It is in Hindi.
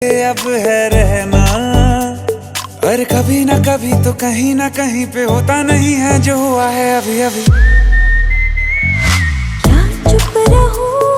अब है रहना, और कभी ना कभी तो कहीं ना कहीं पे होता नहीं है जो हुआ है अभी अभी। क्या चुप रहूं